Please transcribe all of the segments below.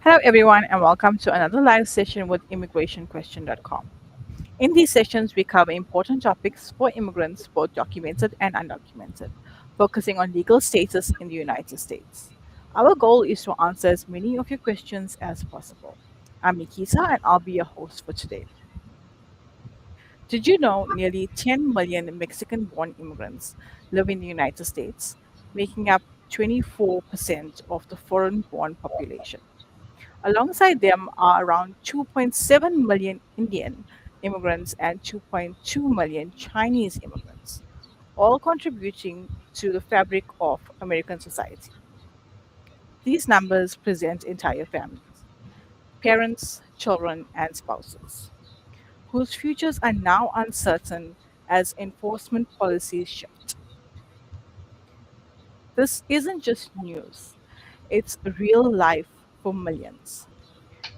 Hello, everyone, and welcome to another live session with immigrationquestion.com. In these sessions, we cover important topics for immigrants, both documented and undocumented, focusing on legal status in the United States. Our goal is to answer as many of your questions as possible. I'm Nikita, and I'll be your host for today. Did you know nearly 10 million Mexican born immigrants live in the United States, making up 24% of the foreign born population? Alongside them are around 2.7 million Indian immigrants and 2.2 million Chinese immigrants, all contributing to the fabric of American society. These numbers present entire families, parents, children, and spouses, whose futures are now uncertain as enforcement policies shift. This isn't just news, it's real life for millions.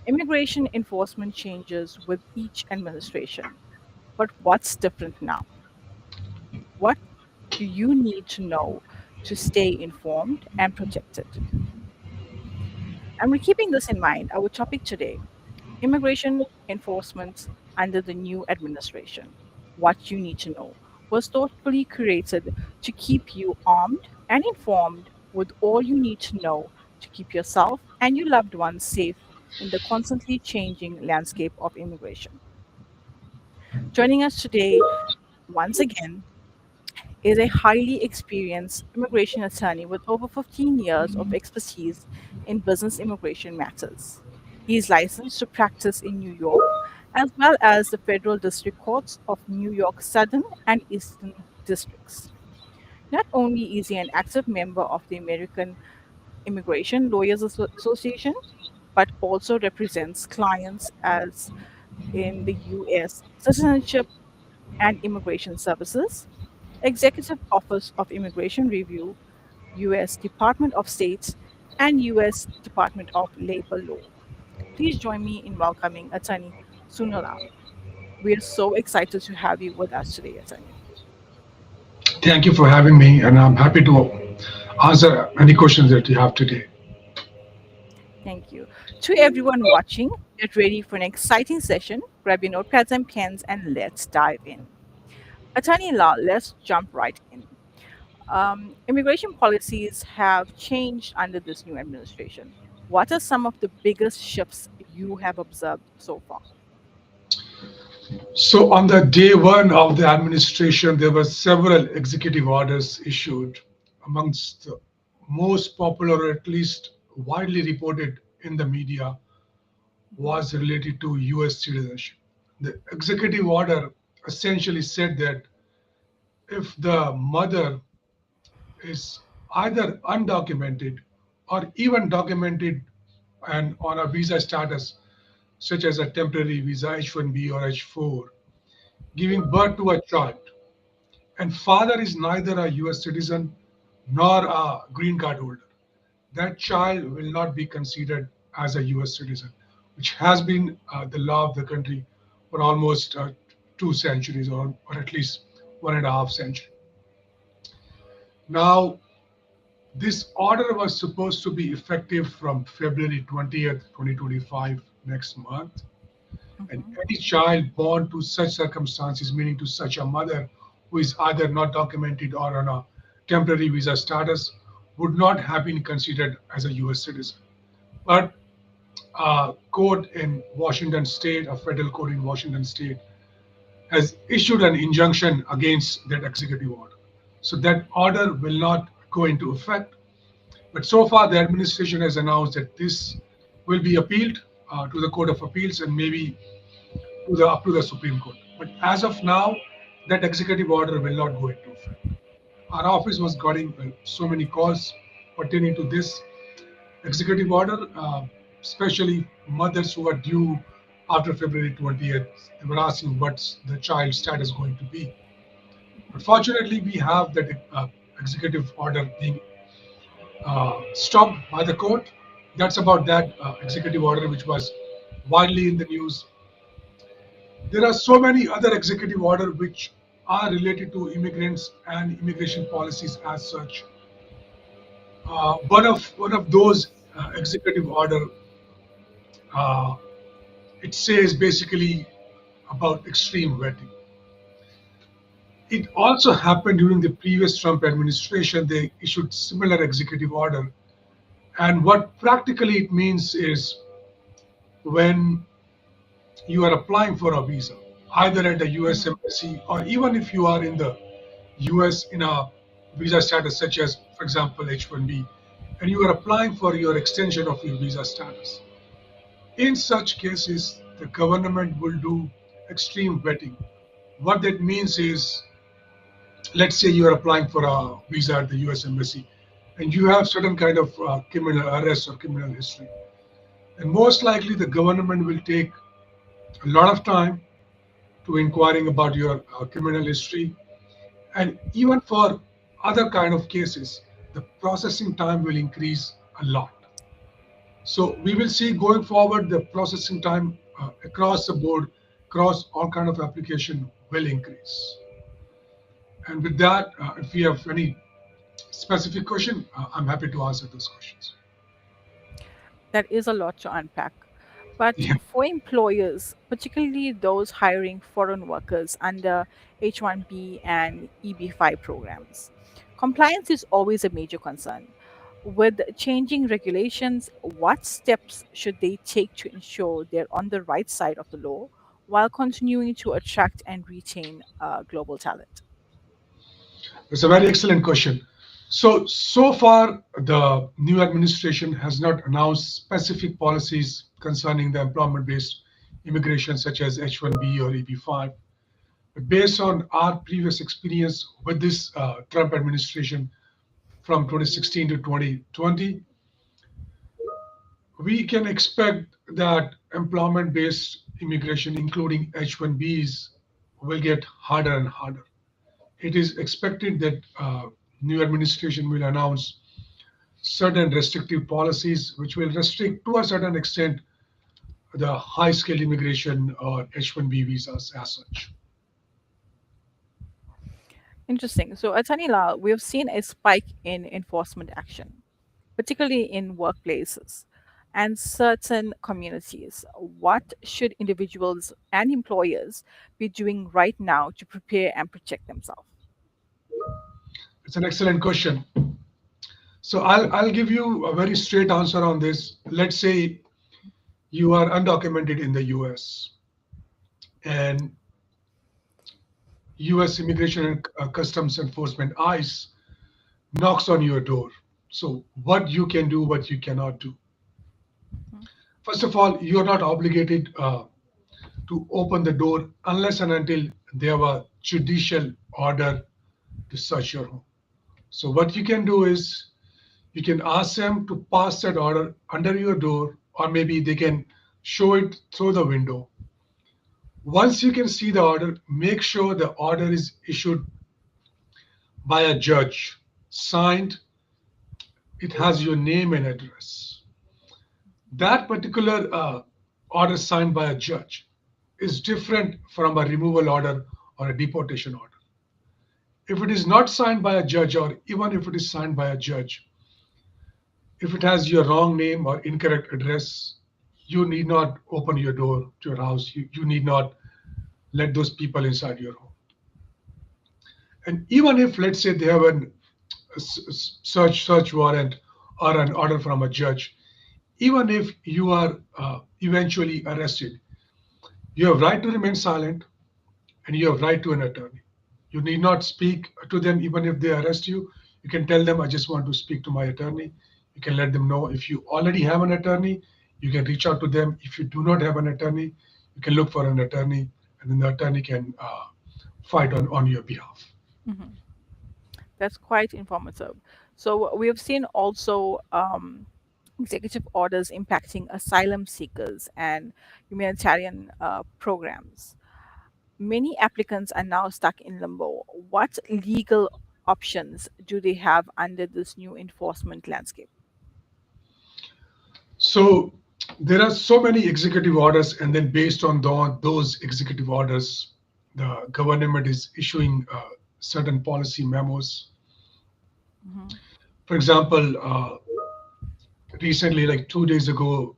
Immigration enforcement changes with each administration. But what's different now? What do you need to know to stay informed and protected? And we're keeping this in mind. Our topic today: immigration enforcement under the new administration. What you need to know was thoughtfully created to keep you armed and informed with all you need to know to keep yourself and your loved ones safe in the constantly changing landscape of immigration. Joining us today, once again, is a highly experienced immigration attorney with over 15 years of expertise in business immigration matters. He is licensed to practice in New York as well as the federal district courts of New York Southern and Eastern districts. Not only is he an active member of the American Immigration Lawyers Association, but also represents clients as in the U.S. Citizenship and Immigration Services, Executive Office of Immigration Review, U.S. Department of State, and U.S. Department of Labor Law. Please join me in welcoming Attorney Sunilal. We are so excited to have you with us today, Attorney. Thank you for having me, and I'm happy to answer any questions that you have today. Thank you. To everyone watching, get ready for an exciting session. Grab your notepads and pens and let's dive in. Attorney Lal, let's jump right in. Immigration policies have changed under this new administration. What are some of the biggest shifts you have observed so far? So, on the day one of the administration, there were several executive orders issued. Amongst the most popular, or at least widely reported in the media, Mhm. was related to US citizenship. The executive order essentially said that if the mother is either undocumented or even documented and on a visa status such as a temporary visa H1B or H4, giving birth to a child, and father is neither a US citizen nor a green card holder, that child will not be considered as a US citizen, which has been the law of the country for almost 2 centuries, or at least 1.5 centuries. Now, this order was supposed to be effective from February 20th, 2025, next month. And Mhm. any child born to such circumstances, meaning to such a mother who is either not documented or on a temporary visa status, would not have been considered as a US citizen. But a court in Washington state, a federal court in Washington state, has issued an injunction against that executive order. So that order will not go into effect. But so far, the administration has announced that this will be appealed to the Court of Appeals and maybe up to the Supreme Court. But as of now, that executive order will not go into effect. Our office was getting so many calls pertaining to this executive order, especially mothers who are due after February 20th. They were asking what's the child status going to be. But fortunately, we have that executive order being stopped by the court. That's about that executive order, which was widely in the news. There are so many other executive orders which are related to immigrants and immigration policies as such. One of those executive order Uh, it says basically about extreme vetting. It also happened during the previous Trump administration. They issued similar executive order. And what practically it means is when you are applying for a visa, either at the US Hmm. embassy or even if you are in the US in a visa status such as, for example, H-1B, and you are applying for your extension of your visa status. In such cases, the government will do extreme vetting. What that means is, let's say you are applying for a visa at the US embassy and you have certain kind of criminal arrest or criminal history. And most likely the government will take a lot of time to inquiring about your criminal history. And even for other kind of cases, the processing time will increase a lot. So we will see going forward the processing time across the board, across all kind of application will increase. And with that, if we have any specific question, I'm happy to answer those questions. That is a lot to unpack. But Yeah. for employers, particularly those hiring foreign workers under H-1B and EB-5 programs, compliance is always a major concern. With changing regulations, what steps should they take to ensure they're on the right side of the law while continuing to attract and retain global talent? It's a very excellent question. So far, the new administration has not announced specific policies concerning the employment-based immigration, such as H-1B or EB-5. But based on our previous experience with this Trump administration from 2016 to 2020, we can expect that employment-based immigration, including H-1Bs, will get harder and harder. It is expected that new administration will announce certain restrictive policies which will restrict to a certain extent the high skilled immigration or H-1B visas as such. Interesting. So, at Tanila, we've seen a spike in enforcement action, particularly in workplaces and certain communities. What should individuals and employers be doing right now to prepare and protect themselves? It's an excellent question. So I'll give you a very straight answer on this. Let's say you are undocumented in the US and US Immigration and Customs Enforcement ICE knocks on your door. So what you can do, what you cannot do. Mhm. First of all, you are not obligated to open the door unless and until they have a judicial order to search your home. So what you can do is you can ask them to pass that order under your door, or maybe they can show it through the window. Once you can see the order, make sure the order is issued by a judge, signed, it has your name and address. That particular order signed by a judge is different from a removal order or a deportation order. If it is not signed by a judge, or even if it is signed by a judge, if it has your wrong name or incorrect address, you need not open your door to your house. You need not let those people inside your home. And even if, let's say, they have a search warrant or an order from a judge, even if you are eventually arrested, you have right to remain silent and you have right to an attorney. You need not speak to them even if they arrest you. You can tell them, I just want to speak to my attorney. You can let them know if you already have an attorney, you can reach out to them. If you do not have an attorney, you can look for an attorney and then the attorney can fight on your behalf. Mhm. That's quite informative. So, we have seen also executive orders impacting asylum seekers and humanitarian programs. Many applicants are now stuck in limbo. What legal options do they have under this new enforcement landscape? So there are so many executive orders, and then based on those executive orders, the government is issuing certain policy memos. Mhm. For example, recently, like 2 days ago,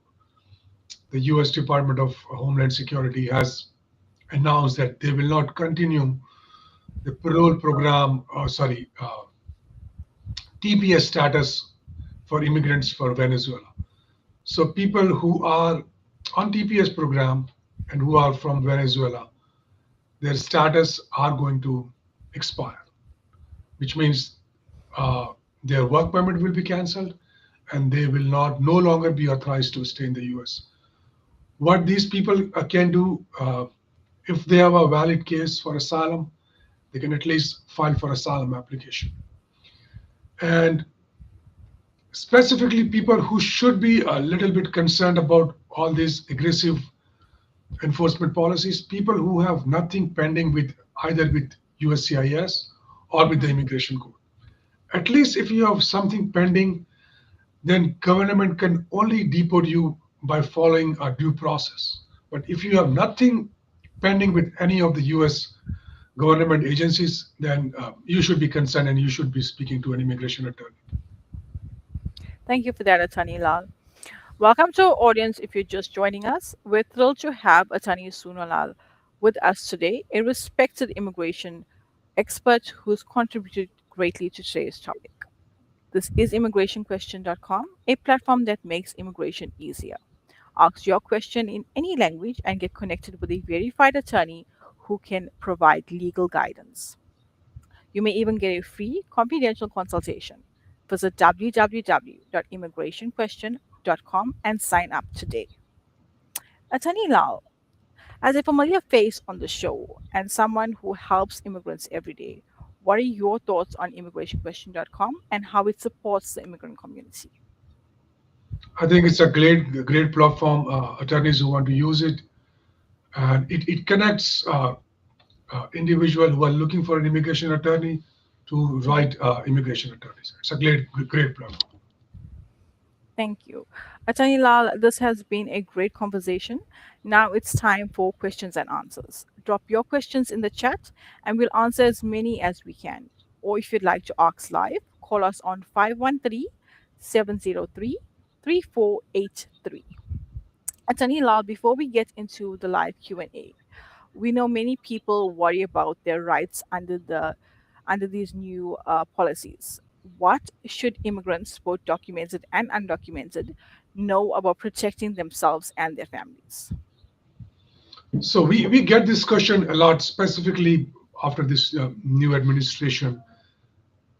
the US Department of Homeland Security has announced that they will not continue the parole program, TPS status for immigrants for Venezuela. So people who are on TPS program and who are from Venezuela, their status are going to expire, which means uh, their work permit will be cancelled and they will not no longer be authorized to stay in the US. What these people can do, if they have a valid case for asylum, they can at least file for asylum application. And specifically, people who should be a little bit concerned about all these aggressive enforcement policies, people who have nothing pending with either with USCIS or with the Mhm. immigration court. At least if you have something pending, then government can only deport you by following a due process. But if you have nothing pending with any of the US government agencies, then you should be concerned and you should be speaking to an immigration attorney. Thank you for that, Attorney Lal. Welcome to our audience. If you're just joining us, we're thrilled to have Attorney Sunolal with us today, a respected immigration expert who's contributed greatly to today's topic. This is immigrationquestion.com, a platform that makes immigration easier. Ask your question in any language and get connected with a verified attorney who can provide legal guidance. You may even get a free confidential consultation. Visit www.immigrationquestion.com and sign up today. Attorney Lal, as a familiar face on the show and someone who helps immigrants every day, what are your thoughts on immigrationquestion.com and how it supports the immigrant community? I think it's a great platform. Attorneys who want to use it, and it connects individuals who are looking for an immigration attorney to Mhm. right immigration attorneys. It's a great platform. Thank you. Attorney Lal, this has been a great conversation. Now it's time for questions and answers. Drop your questions in the chat and we'll answer as many as we can. Or if you'd like to ask live, call us on 513 703 3483. Attorney Lal, before we get into the live Q&A, we know many people worry about their rights under these new policies. What should immigrants, both documented and undocumented, know about protecting themselves and their families? So we get this question a lot, specifically after this new administration.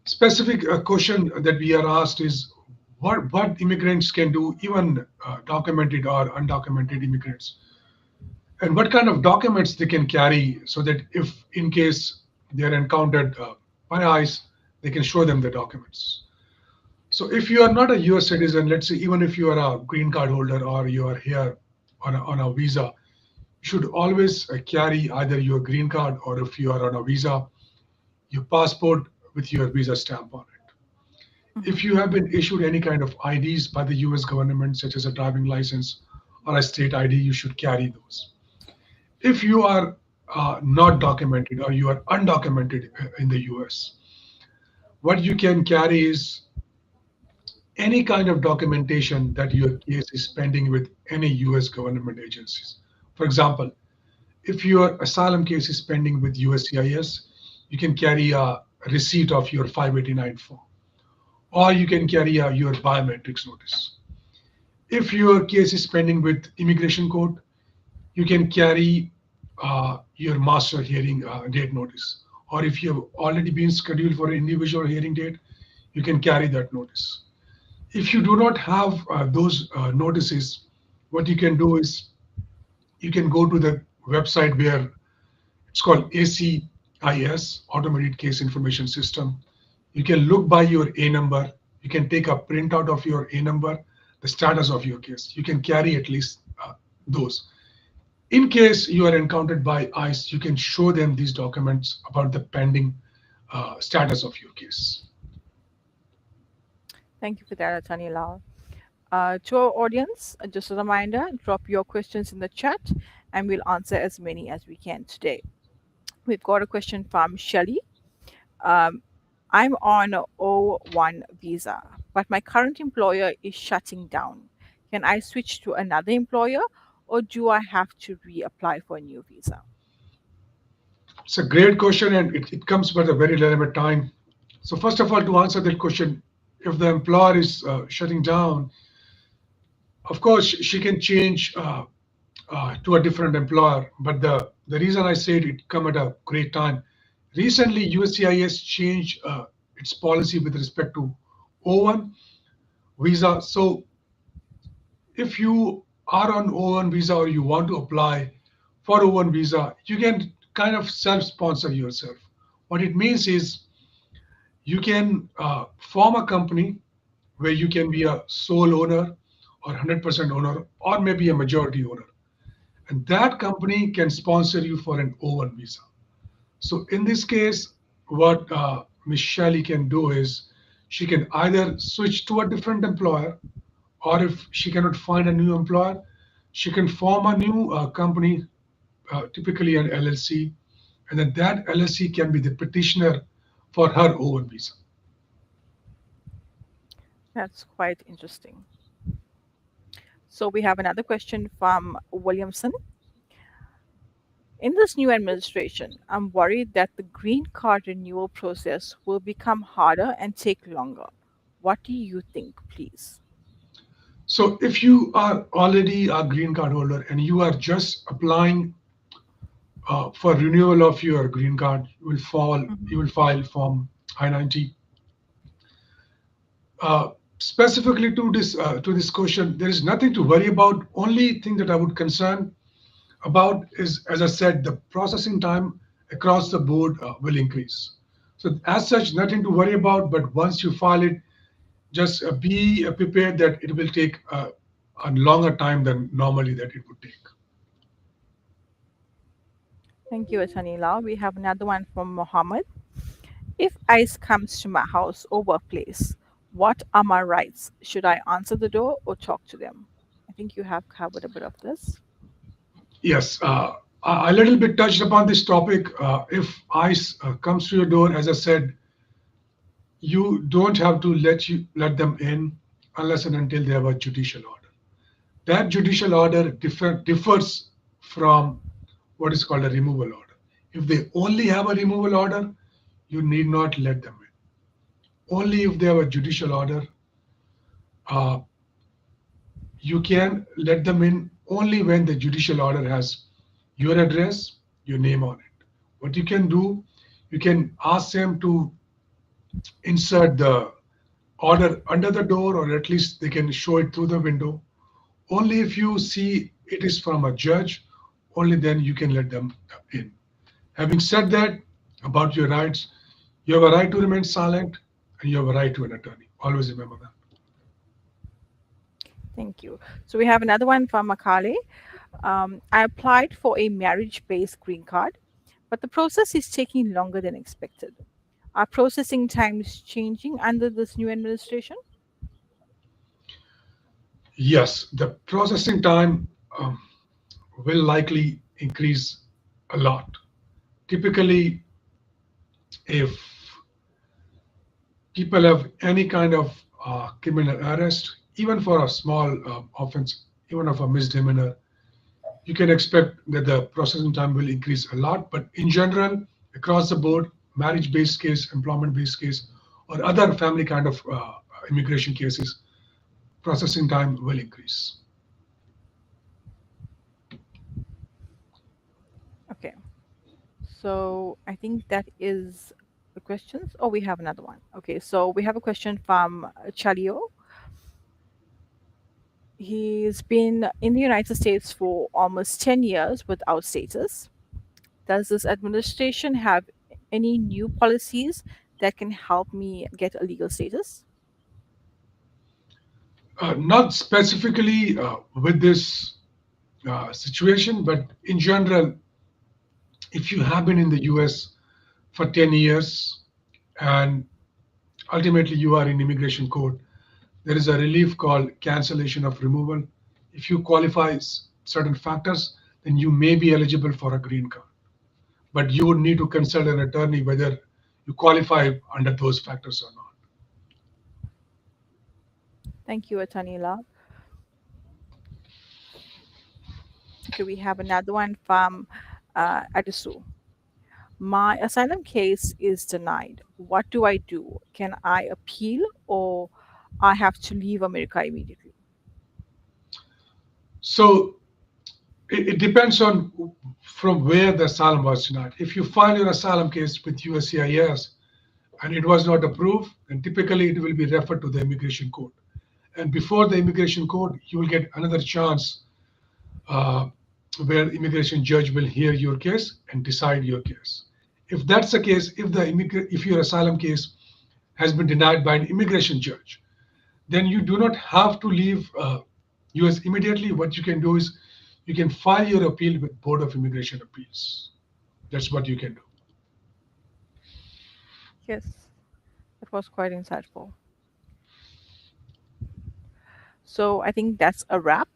Specific question that we are asked is what immigrants can do, even documented or undocumented immigrants, and what kind of documents they can carry so that if in case they are encountered by ICE, they can show them the documents. So if you are not a US citizen, let's say even if you are a green card holder or you are here on a visa, you should always carry either your green card or if you are on a visa, your passport with your visa stamp on it. If Mhm. you have been issued any kind of IDs by the US government, such as a driving license or a state ID, you should carry those. If you are not documented or you are undocumented in the US, what you can carry is any kind of documentation that your case is pending with any US government agencies. For example, if your asylum case is pending with USCIS, you can carry a receipt of your 589 form, or you can carry your biometrics notice. If your case is pending with immigration court, you can carry your master hearing date notice. Or if you have already been scheduled for an individual hearing date, you can carry that notice. If you do not have those notices, what you can do is you can go to the website where it's called ACIS, Automated Case Information System. You can look by your A number. You can take a printout of your A number, the status of your case. You can carry at least those. In case you are encountered by ICE, you can show them these documents about the pending status of your case. Thank you for that, Attorney Lal. To our audience, just a reminder, drop your questions in the chat and we'll answer as many as we can today. We've got a question from Shelly. Um, I'm on a O1 visa, but my current employer is shutting down. Can I switch to another employer or do I have to reapply for a new visa? It's a great question, and it comes with a very relevant time. So first of all, to answer that question, if the employer is shutting down, of course she can change to a different employer. But the reason I said it come at a great time. Recently, USCIS changed its policy with respect to O1 visa. So if you are on O1 visa or you want to apply for O1 visa, you can kind of self-sponsor yourself. What it means is you can form a company where you can be a sole owner or 100% owner or maybe a majority owner. And that company can sponsor you for an O1 visa. So in this case, what Ms. Shelley can do is she can either switch to a different employer, or if she cannot find a new employer, she can form a new company, typically an LLC, and then that LLC can be the petitioner for her O1 visa. That's quite interesting. So we have another question from Williamson. In this new administration, I'm worried that the green card renewal process will become harder and take longer. What do you think, please? So if you are already a green card holder and you are just applying for renewal of your green card, Hmm. you will file Form I-90. Specifically to this question, there is nothing to worry about. Only thing that I would concern about is, as I said, the processing time across the board will increase. So as such, nothing to worry about. But once you file it, just be prepared that it will take a longer time than normally that it would take. Thank you, Atanila. We have another one from Mohammed. If ICE comes to my house or workplace, what are my rights? Should I answer the door or talk to them? I think you have covered a bit of this. Yes, a little bit touched upon this topic. If ICE comes to your door, as I said, you don't have to let them in unless and until they have a judicial order. That judicial order differs from what is called a removal order. If they only have a removal order, you need not let them in. Only if they have a judicial order, uh, you can let them in only when the judicial order has your address, your name on it. What you can do, you can ask them to insert the order under the door, or at least they can show it through the window. Only if you see it is from a judge, only then you can let them in. Having said that, about your rights, you have a right to remain silent and you have a right to an attorney. Always remember that. Thank you. So we have another one from Makale. I applied for a marriage based green card, but the process is taking longer than expected. Are processing times changing under this new administration? Yes, the processing time will likely increase a lot. Typically, if people have any kind of criminal arrest, even for a small offense, even of a misdemeanor, you can expect that the processing time will increase a lot. But in general, across the board, marriage-based case, employment-based case, or other family kind of immigration cases, processing time will increase. Okay. So I think that is the questions. Oh, we have another one. Okay. So we have a question from Chalio. He's been in the United States for almost 10 years without status. Does this administration have any new policies that can help me get a legal status? Not specifically with this situation, but in general, if you have been in the US for 10 years and ultimately you are in immigration court, there is a relief called cancellation of removal. If you qualify certain factors, then you may be eligible for a green card. But you would need to consult an attorney whether you qualify under those factors or not. Thank you, Atanila. Okay, we have another one from Adisu. My asylum case is denied. What do I do? Can I appeal or I have to leave America immediately? So it depends on from where the asylum was denied. If you file your asylum case with USCIS and it was not approved, then typically it will be referred to the immigration court. And before the immigration court, you will get another chance uh, where immigration judge will hear your case and decide your case. If that's the case, if your asylum case has been denied by an immigration judge, then you do not have to leave US immediately. What you can do is you can file your appeal with Board of Immigration Appeals. That's what you can do. Yes, that was quite insightful. So I think that's a wrap.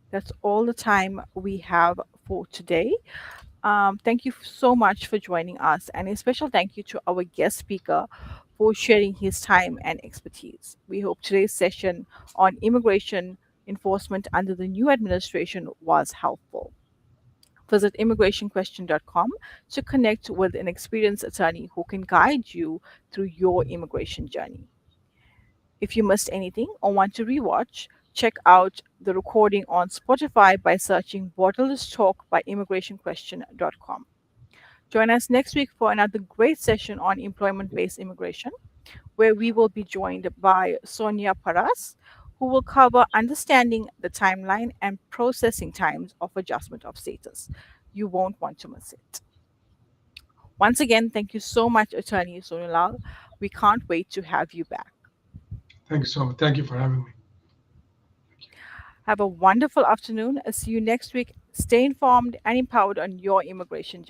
That's all the time we have for today. Thank you so much for joining us, and a special thank you to our guest speaker for sharing his time and expertise. We hope today's session on immigration enforcement under the new administration was helpful. Visit immigrationquestion.com to connect with an experienced attorney who can guide you through your immigration journey. If you missed anything or want to rewatch, check out the recording on Spotify by searching Borderless Talk by immigrationquestion.com. Join us next week for another great session on employment based immigration, where we will be joined by Sonia Paras, who will cover understanding the timeline and processing times of adjustment of status. You won't want to miss it. Once again, thank you so much, Attorney Sonilal. We can't wait to have you back. Thank you so much. Thank you for having me. Have a wonderful afternoon. See you next week. Stay informed and empowered on your immigration journey.